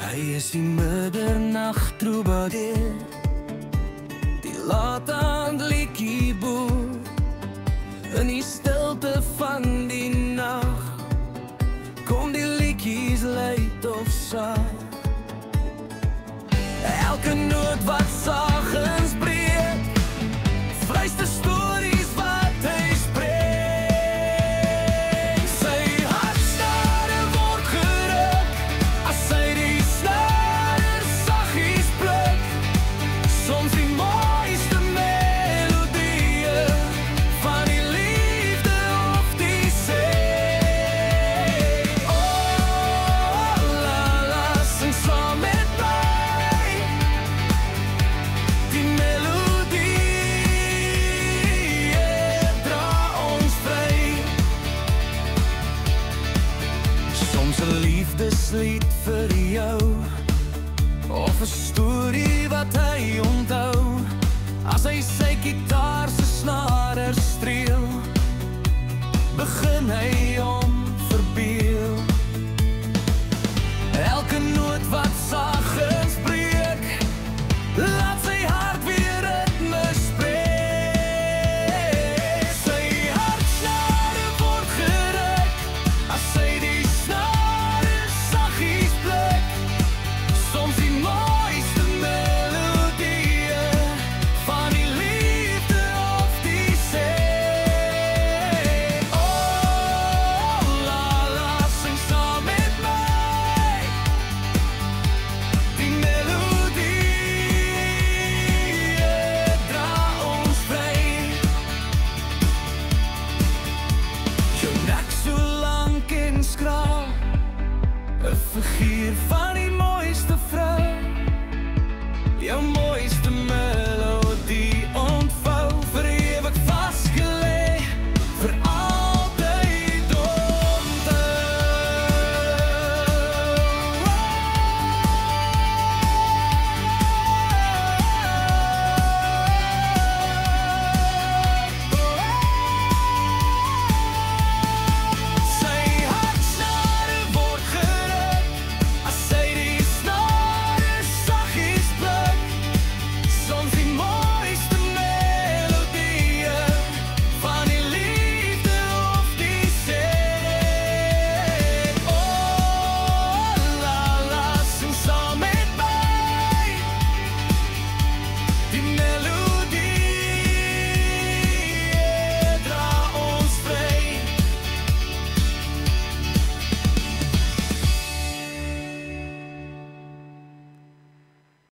Hy is die middernag troubadour, die laat aand liedjie boer, in die stilte van die nag, kom die liedjies luid of sag. Elke noot wat saggens breek, fluister stories wat hy spreek. Sy hartstare word geruk, as sy die snare saggies pluk, soms die mooiste melodieë, van die liefde of die see. Oh, la la, sing saam met my, die melodie dra ons vry. Soms 'n liefdeslied vir jou, of 'n storie wat hy onthou, as hy sy gitaar se snare streel, begin hy